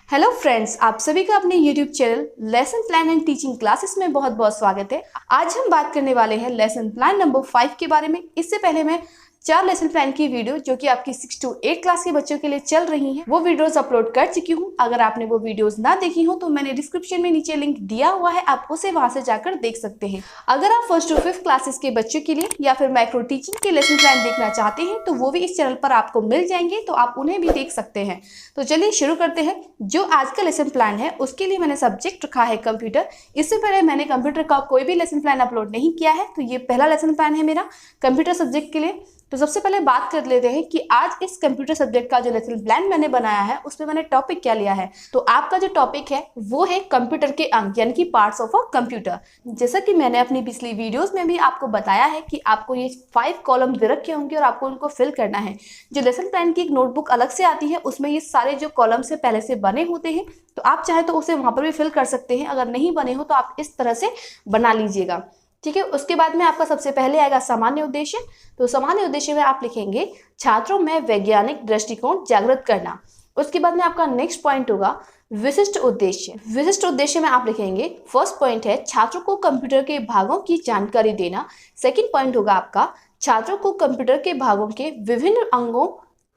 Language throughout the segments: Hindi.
हेलो फ्रेंड्स, आप सभी का अपने YouTube channel lesson plan and teaching classes में बहुत बहुत स्वागत है। आज हम बात करने वाले हैं लेसन प्लान नंबर 5 के बारे में। इससे पहले मैं 4 लेसन प्लान की वीडियो जो कि आपकी 6 to 8 क्लास के बच्चों के लिए चल रही हैं, वो वीडियोस अपलोड कर चुकी हूँ। अगर आपने वो वीडियोस ना देखी हो तो मैंने डिस्क्रिप्शन में नीचे लिंक दिया हुआ है, आप उसे वहां से जाकर देख सकते हैं। अगर आप 1st to 5th क्लासेस के बच्चों के लिए या फिर माइक्रो टीचिंग के लेसन प्लान देखना चाहते हैं तो वो भी इस चैनल पर आपको मिल जाएंगे, तो आप उन्हें भी देख सकते हैं। तो चलिए शुरू करते हैं। जो आज का लेसन प्लान है उसके लिए मैंने सब्जेक्ट रखा है कंप्यूटर। इससे पहले मैंने कंप्यूटर का कोई भी लेसन प्लान अपलोड नहीं किया है, तो ये पहला लेसन प्लान है मेरा कंप्यूटर सब्जेक्ट के लिए। तो सबसे पहले बात कर लेते हैं कि आज इस कंप्यूटर सब्जेक्ट का जो लेसन प्लान मैंने बनाया है उसमें मैंने टॉपिक क्या लिया है। तो आपका जो टॉपिक है वो है कंप्यूटर के अंग, यानी कि पार्ट्स ऑफ अ कंप्यूटर। जैसा कि मैंने अपनी पिछली वीडियोस में भी आपको बताया है कि आपको ये 5 कॉलम दे रखे होंगे और आपको उनको फिल करना है। जो लेसन प्लान की एक नोटबुक अलग से आती है उसमें ये सारे जो कॉलम से पहले से बने होते हैं, तो आप चाहे तो उसे वहां पर भी फिल कर सकते हैं। अगर नहीं बने हो तो आप इस तरह से बना लीजिएगा, ठीक है। उसके बाद में आपका सबसे पहले आएगा सामान्य उद्देश्य। तो सामान्य उद्देश्य में आप लिखेंगे छात्रों में वैज्ञानिक दृष्टिकोण जागृत करना। उसके बाद में आपका नेक्स्ट पॉइंट होगा विशिष्ट उद्देश्य। विशिष्ट उद्देश्य में आप लिखेंगे फर्स्ट पॉइंट है छात्रों को कंप्यूटर के भागों की जानकारी देना। सेकंड पॉइंट होगा आपका छात्रों को कंप्यूटर के भागों के विभिन्न अंगों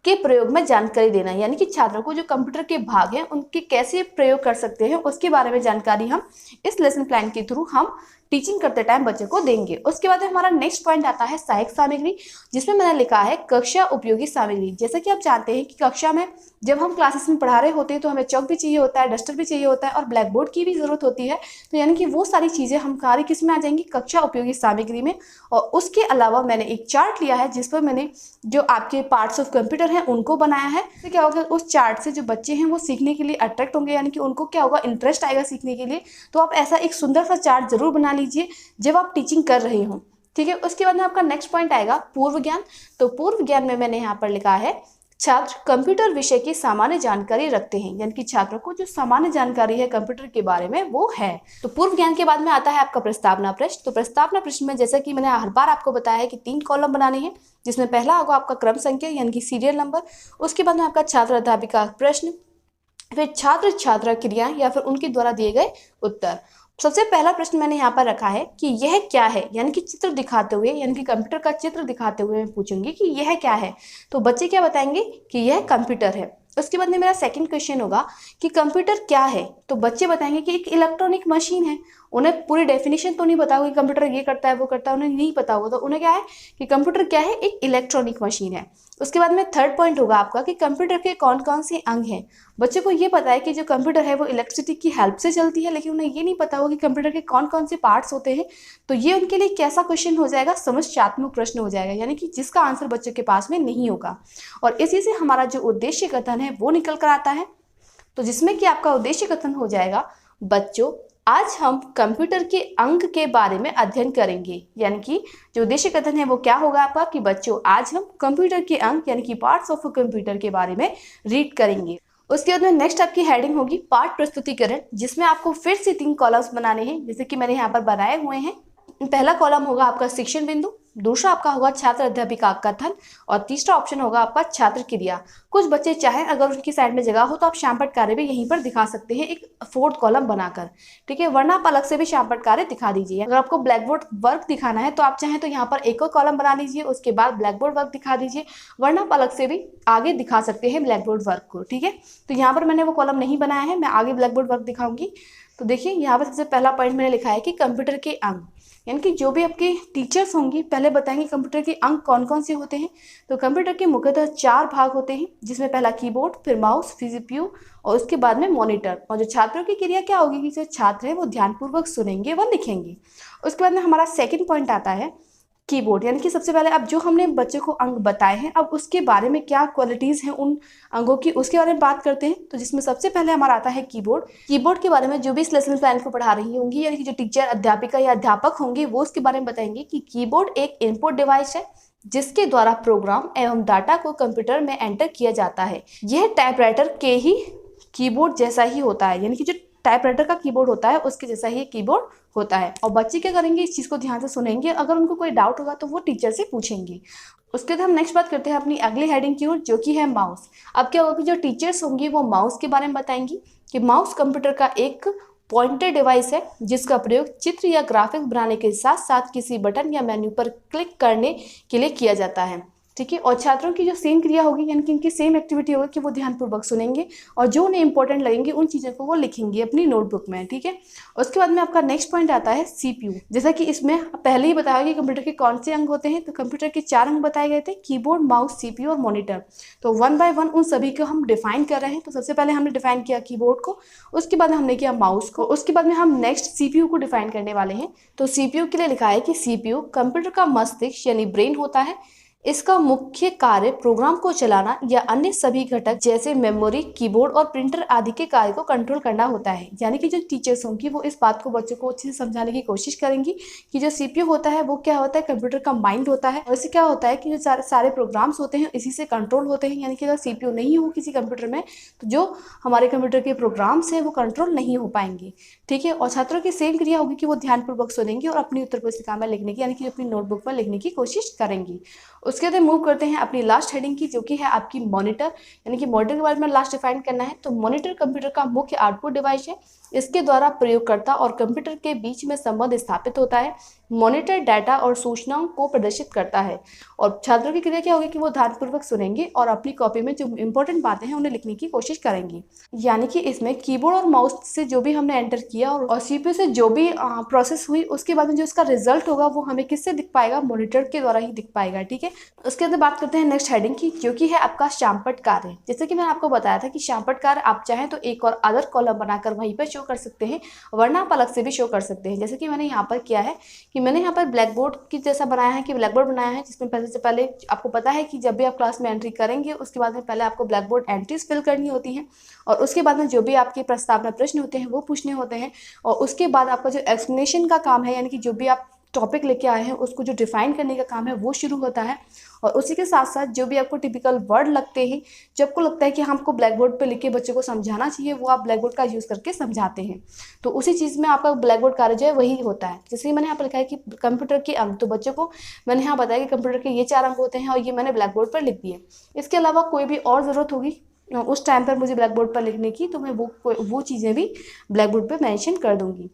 के प्रयोग में जानकारी देना, यानी कि छात्रों को जो कंप्यूटर के भाग हैं उनके कैसे प्रयोग कर सकते हैं उसके बारे में जानकारी हम इस लेसन प्लान के थ्रू हम टीचिंग करते टाइम बच्चों को देंगे। उसके बाद हमारा नेक्स्ट पॉइंट आता है सहायक सामग्री, जिसमें मैंने लिखा है कक्षा उपयोगी सामग्री। जैसा कि आप जानते हैं कि कक्षा में जब हम क्लासेस में पढ़ा रहे होते हैं तो हमें चौक भी चाहिए होता है, डस्टर भी चाहिए होता है और ब्लैक बोर्ड की भी जरूरत होती है। तो यानी कि वो सारी चीजें हमारी किस में आ जाएंगी, कक्षा उपयोगी सामग्री में। और उसके अलावा मैंने एक चार्ट लिया है जिस पर मैंने जो आपके पार्ट्स ऑफ कंप्यूटर हैं उनको बनाया है। तो क्या होगा, उस चार्ट से जो बच्चे हैं वो सीखने के लिए अट्रैक्ट होंगे, यानी कि उनको क्या होगा, इंटरेस्ट आएगा सीखने के लिए। तो आप ऐसा एक सुंदर सा चार्ट जरूर बना लीजिए जब आप टीचिंग कर रहे हो, ठीक है। उसके बाद में आपका नेक्स्ट पॉइंट आएगा पूर्व ज्ञान। तो पूर्व ज्ञान में मैंने यहाँ पर लिखा है छात्र कंप्यूटर विषय की सामान्य जानकारी रखते हैं, यानी कि छात्रों को जो सामान्य जानकारी है कंप्यूटर के बारे में वो है। तो पूर्व ज्ञान के बाद में आता है आपका प्रस्तावना प्रश्न। तो प्रस्तावना प्रश्न में जैसा कि मैंने हर बार आपको बताया है कि 3 कॉलम बनाने हैं, जिसमें पहला होगा आपका क्रम संख्या यानी कि सीरियल नंबर। उसके बाद में आपका छात्र अध्यापिका प्रश्न, फिर छात्र छात्रा क्रिया या फिर उनके द्वारा दिए गए उत्तर। सबसे पहला प्रश्न मैंने यहाँ पर रखा है कि यह क्या है, यानी कि चित्र दिखाते हुए, यानी कि कंप्यूटर का चित्र दिखाते हुए मैं पूछूंगी कि यह क्या है। तो बच्चे क्या बताएंगे कि यह कंप्यूटर है। उसके बाद में मेरा सेकंड क्वेश्चन होगा कि कंप्यूटर क्या है। तो बच्चे बताएंगे कि एक इलेक्ट्रॉनिक मशीन है। उन्हें पूरी डेफिनेशन तो नहीं पता होगी कंप्यूटर ये करता है वो करता है, उन्हें नहीं पता होगा। तो उन्हें क्या है कि कंप्यूटर क्या है, एक इलेक्ट्रॉनिक मशीन है। उसके बाद में थर्ड पॉइंट होगा आपका कि कंप्यूटर के कौन कौन से अंग हैं। बच्चे को ये पता है कि जो कंप्यूटर है वो इलेक्ट्रिसिटी की हेल्प से चलती है, लेकिन उन्हें ये नहीं पता होगा कि कंप्यूटर के कौन कौन से पार्ट्स होते हैं। तो ये उनके लिए कैसा क्वेश्चन हो जाएगा, समस्यात्मक प्रश्न हो जाएगा, यानी कि जिसका आंसर बच्चों के पास में नहीं होगा। और इसी से हमारा जो उद्देश्य कथन है वो निकल कर आता है। तो जिसमें कि आपका उद्देश्य कथन हो जाएगा बच्चों आज हम कंप्यूटर के अंग के बारे में अध्ययन करेंगे, यानी कि जो उद्देश्य कथन है वो क्या होगा आपका कि बच्चों आज हम कंप्यूटर के अंग यानी कि पार्ट्स ऑफ कंप्यूटर के बारे में रीड करेंगे। उसके बाद में नेक्स्ट आपकी हेडिंग होगी पाठ प्रस्तुतिकरण, जिसमें आपको फिर से 3 कॉलम्स बनाने हैं, जैसे कि मैंने यहाँ पर बनाए हुए हैं। पहला कॉलम होगा आपका शिक्षण बिंदु, दूसरा आपका होगा छात्र अध्यापिका कथन और तीसरा ऑप्शन होगा आपका छात्र क्रिया। कुछ बच्चे चाहें अगर उनकी साइड में जगह हो तो आप श्यामपट्ट कार्य भी यहीं पर दिखा सकते हैं एक 4th कॉलम बनाकर, ठीक है। वरना आप अलग से भी श्यामपट्ट कार्य दिखा दीजिए। अगर आपको ब्लैक बोर्ड वर्क दिखाना है तो आप चाहें तो यहाँ पर एक और कॉलम बना लीजिए, उसके बाद ब्लैक बोर्ड वर्क दिखा दीजिए, वरना आप अलग से भी आगे दिखा सकते हैं ब्लैक बोर्ड वर्क को, ठीक है। तो यहाँ पर मैंने वो कॉलम नहीं बनाया है, मैं आगे ब्लैक बोर्ड वर्क दिखाऊंगी। तो देखिए यहाँ पर सबसे पहला पॉइंट मैंने लिखा है कि कंप्यूटर के अंग, यानी कि जो भी आपके टीचर्स होंगी पहले बताएंगे कंप्यूटर के अंग कौन कौन से होते हैं। तो कंप्यूटर के मुख्यतः 4 भाग होते हैं, जिसमें पहला कीबोर्ड, फिर माउस, फिर सीपीयू और उसके बाद में मॉनिटर। और जो छात्रों की क्रिया क्या होगी कि जो छात्र हैं वो ध्यानपूर्वक सुनेंगे व लिखेंगे। उसके बाद में हमारा सेकंड पॉइंट आता है कीबोर्ड, यानी कि सबसे पहले अब जो हमने बच्चे को अंग बताए हैं अब उसके बारे में क्या क्वालिटीज हैं उन अंगों की उसके बारे में बात करते हैं। तो जिसमें सबसे पहले हमारा आता है कीबोर्ड। कीबोर्ड के बारे में जो भी इस लेसन प्लान को पढ़ा रही होंगी, यानी कि जो टीचर अध्यापिका या अध्यापक होंगे वो उसके बारे में बताएंगे कि कीबोर्ड एक इनपुट डिवाइस है जिसके द्वारा प्रोग्राम एवं डाटा को कंप्यूटर में एंटर किया जाता है। यह टाइपराइटर के ही कीबोर्ड जैसा ही होता है, यानी कि जो टाइपराइटर का कीबोर्ड होता है उसके जैसा ही कीबोर्ड होता है। और बच्चे क्या करेंगे, इस चीज़ को ध्यान से सुनेंगे, अगर उनको कोई डाउट होगा तो वो टीचर से पूछेंगे। उसके बाद हम नेक्स्ट बात करते हैं अपनी अगली हेडिंग की ओर, जो कि है माउस। अब क्या होगा कि जो टीचर्स होंगी वो माउस के बारे में बताएंगी कि माउस कंप्यूटर का एक पॉइंटर डिवाइस है जिसका प्रयोग चित्र या ग्राफिक्स बनाने के साथ साथ किसी बटन या मेन्यू पर क्लिक करने के लिए किया जाता है। ठीक है, और छात्रों की जो सेम क्रिया होगी यानी कि इनकी सेम एक्टिविटी होगी कि वो ध्यानपूर्वक सुनेंगे और जो उन्हें इंपॉर्टेंट लगेंगे उन चीज़ों को वो लिखेंगे अपनी नोटबुक में। ठीक है, उसके बाद में आपका नेक्स्ट पॉइंट आता है सीपीयू। जैसा कि इसमें पहले ही बताया कि कंप्यूटर के कौन से अंग होते हैं, तो कंप्यूटर के 4 अंग बताए गए थे, कीबोर्ड, माउस, सीपीयू और मॉनिटर। तो वन बाय वन उन सभी को हम डिफाइन कर रहे हैं। तो सबसे पहले हमने डिफाइन किया कीबोर्ड को, उसके बाद हमने किया माउस को, उसके बाद में हम नेक्स्ट सीपीयू को डिफाइन करने वाले हैं। तो सीपीयू के लिए लिखा है कि सीपीयू कंप्यूटर का मस्तिष्क यानी ब्रेन होता है। इसका मुख्य कार्य प्रोग्राम को चलाना या अन्य सभी घटक जैसे मेमोरी, कीबोर्ड और प्रिंटर आदि के कार्य को कंट्रोल करना होता है। यानी कि जो टीचर्स होंगी वो इस बात को बच्चों को अच्छे से समझाने की कोशिश करेंगी कि जो सीपीयू होता है वो क्या होता है, कंप्यूटर का माइंड होता है। और इससे क्या होता है कि जो सारे प्रोग्राम्स होते हैं इसी से कंट्रोल होते हैं। यानी कि अगर सीपीयू नहीं हो किसी कंप्यूटर में तो जो हमारे कंप्यूटर के प्रोग्राम्स हैं वो कंट्रोल नहीं हो पाएंगे। ठीक है, और छात्रों की सेम क्रिया होगी कि वो ध्यानपूर्वक सुनेंगे और अपनी उत्तर पुस्तिका में लिखने की यानी कि अपनी नोटबुक में लिखने की कोशिश करेंगी। उसके बाद मूव करते हैं अपनी लास्ट हेडिंग की, जो कि है आपकी मॉनिटर। यानी कि मॉनिटर के बारे में लास्ट डिफाइन करना है। तो मॉनिटर कंप्यूटर का मुख्य आउटपुट डिवाइस है। इसके द्वारा प्रयोगकर्ता और कंप्यूटर के बीच में संबंध स्थापित होता है। मॉनिटर डाटा और सूचनाओं को प्रदर्शित करता है। और छात्रों की क्रिया क्या होगी कि वो ध्यानपूर्वक सुनेंगे और अपनी कॉपी में जो इंपॉर्टेंट बातें हैं उन्हें लिखने की कोशिश करेंगी। यानी कि इसमें कीबोर्ड और माउस से जो भी हमने एंटर किया और सीपीयू से जो भी प्रोसेस हुई उसके बाद में जो इसका रिजल्ट होगा वो हमें किससे दिख पाएगा, मॉनिटर के द्वारा ही दिख पाएगा। ठीक है, उसके बाद बात करते हैं नेक्स्ट हेडिंग की, जो कि है आपका शामपट कार्य। जैसे कि मैंने आपको बताया था कि शामपट कार्य आप चाहें तो एक और अदर कॉलम बनाकर वहीं पर शो कर सकते हैं, वरना आप अलग से भी शो कर सकते हैं। जैसे कि मैंने यहाँ पर किया है कि मैंने यहाँ पर ब्लैक बोर्ड की जैसा बनाया है कि ब्लैक बोर्ड बनाया है जिसमें पहले से पहले आपको पता है कि जब भी आप क्लास में एंट्री करेंगे उसके बाद में पहले आपको ब्लैक बोर्ड एंट्रीज फिल करनी होती हैं और उसके बाद में जो भी आपके प्रस्तावना प्रश्न होते हैं वो पूछने होते हैं और उसके बाद आपका जो एक्सप्लेनेशन का काम है यानी कि जो भी आप टॉपिक लेके आए हैं उसको जो डिफाइन करने का काम है वो शुरू होता है। और उसी के साथ साथ जो भी आपको टिपिकल वर्ड लगते हैं, जब आपको लगता है कि हमको ब्लैक बोर्ड पर लिख के बच्चों को समझाना चाहिए, वो आप ब्लैक बोर्ड का यूज़ करके समझाते हैं। तो उसी चीज़ में आपका ब्लैक बोर्ड कार्य जो है वही होता है। जैसे ही मैंने यहाँ पर लिखा है कि कंप्यूटर के अंग, तो बच्चों को मैंने यहाँ बताया कि कंप्यूटर के ये 4 अंग होते हैं और ये मैंने ब्लैक बोर्ड पर लिख दिए। इसके अलावा कोई भी और ज़रूरत होगी उस टाइम पर मुझे ब्लैक बोर्ड पर लिखने की, तो मैं वो चीज़ें भी ब्लैक बोर्ड पर मैंशन कर दूँगी।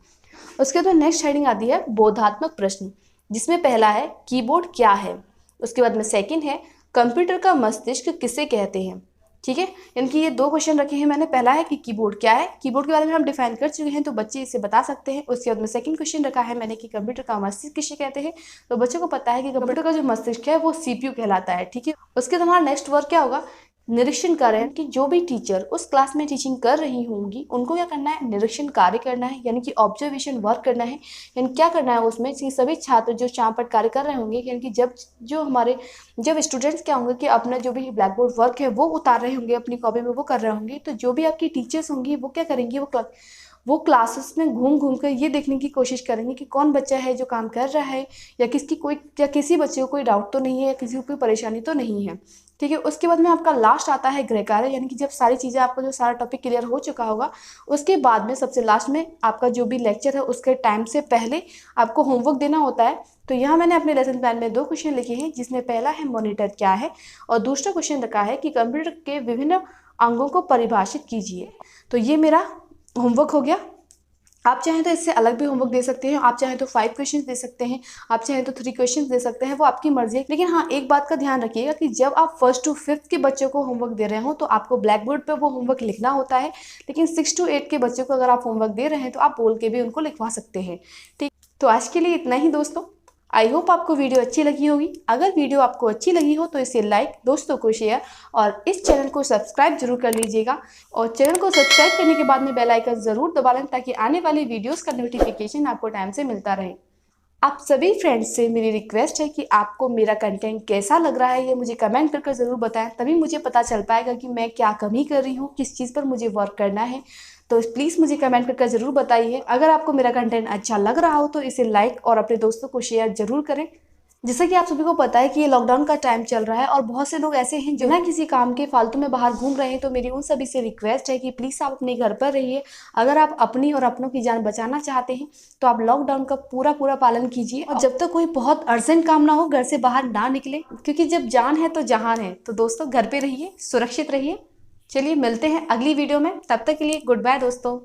उसके बाद नेक्स्ट हेडिंग आती है बोधात्मक प्रश्न, जिसमें पहला है कीबोर्ड क्या है। उसके बाद में सेकंड है कंप्यूटर का मस्तिष्क किसे कहते हैं। ठीक है, यानी कि ये 2 क्वेश्चन रखे हैं मैंने। पहला है कि कीबोर्ड क्या है, कीबोर्ड के बारे में हम डिफाइन कर चुके हैं तो बच्चे इसे बता सकते हैं। उसके बाद में सेकंड क्वेश्चन रखा है मैंने कि कंप्यूटर का मस्तिष्क किसे कहते हैं, तो बच्चों को पता है कि कंप्यूटर का जो मस्तिष्क है वो सीपीयू कहलाता है। ठीक है, उसके बाद हमारा नेक्स्ट वर्क क्या होगा, निरीक्षण करें कि जो भी टीचर उस क्लास में टीचिंग कर रही होंगी उनको क्या करना है, निरीक्षण कार्य करना है, यानी कि ऑब्जर्वेशन वर्क करना है। यानी क्या करना है उसमें कि सभी छात्र जो शामपट कार्य कर रहे होंगे, यानी कि जब स्टूडेंट्स क्या होंगे कि अपना जो भी ब्लैक बोर्ड वर्क है वो उतार रहे होंगे अपनी कॉपी में, वो कर रहे होंगे, तो जो भी आपकी टीचर्स होंगी वो क्या करेंगी, वो क्लासेस में घूम घूम कर ये देखने की कोशिश करेंगे कि कौन बच्चा है जो काम कर रहा है या किसी बच्चे को कोई डाउट तो नहीं है या किसी को कोई परेशानी तो नहीं है। ठीक है, उसके बाद में आपका लास्ट आता है गृह कार्य, यानी कि जब सारी चीज़ें आपका जो सारा टॉपिक क्लियर हो चुका होगा उसके बाद में सबसे लास्ट में आपका जो भी लेक्चर है उसके टाइम से पहले आपको होमवर्क देना होता है। तो यहाँ मैंने अपने लेसन प्लान में 2 क्वेश्चन लिखे हैं, जिसमें पहला है मॉनिटर क्या है और दूसरा क्वेश्चन रखा है कि कंप्यूटर के विभिन्न अंगों को परिभाषित कीजिए। तो ये मेरा होमवर्क हो गया। आप चाहें तो इससे अलग भी होमवर्क दे सकते हैं, आप चाहें तो 5 क्वेश्चंस दे सकते हैं, आप चाहें तो 3 क्वेश्चंस दे सकते हैं, वो आपकी मर्जी है। लेकिन हाँ, एक बात का ध्यान रखिएगा कि जब आप 1st to 5th के बच्चों को होमवर्क दे रहे हो तो आपको ब्लैक बोर्ड पर वो होमवर्क लिखना होता है। लेकिन 6 to 8 के बच्चों को अगर आप होमवर्क दे रहे हैं तो आप बोल के भी उनको लिखवा सकते हैं। ठीक, तो आज के लिए इतना ही दोस्तों। आई होप आपको वीडियो अच्छी लगी होगी। अगर वीडियो आपको अच्छी लगी हो तो इसे लाइक, दोस्तों को शेयर और इस चैनल को सब्सक्राइब जरूर कर लीजिएगा। और चैनल को सब्सक्राइब करने के बाद में बेल आइकन जरूर दबा लें ताकि आने वाली वीडियोस का नोटिफिकेशन आपको टाइम से मिलता रहे। आप सभी फ्रेंड्स से मेरी रिक्वेस्ट है कि आपको मेरा कंटेंट कैसा लग रहा है ये मुझे कमेंट करके ज़रूर बताएं, तभी मुझे पता चल पाएगा कि मैं क्या कमी कर रही हूँ, किस चीज़ पर मुझे वर्क करना है। तो प्लीज़ मुझे कमेंट करके ज़रूर बताइए। अगर आपको मेरा कंटेंट अच्छा लग रहा हो तो इसे लाइक और अपने दोस्तों को शेयर ज़रूर करें। जैसा कि आप सभी को पता है कि ये लॉकडाउन का टाइम चल रहा है और बहुत से लोग ऐसे हैं जो ना किसी काम के फालतू में बाहर घूम रहे हैं। तो मेरी उन सभी से रिक्वेस्ट है कि प्लीज़ आप अपने घर पर रहिए। अगर आप अपनी और अपनों की जान बचाना चाहते हैं तो आप लॉकडाउन का पूरा पालन कीजिए और जब तक कोई बहुत अर्जेंट काम ना हो घर से बाहर ना निकले, क्योंकि जब जान है तो जहान है। तो दोस्तों घर पे रहिए, सुरक्षित रहिए। चलिए मिलते हैं अगली वीडियो में, तब तक के लिए गुड बाय दोस्तों।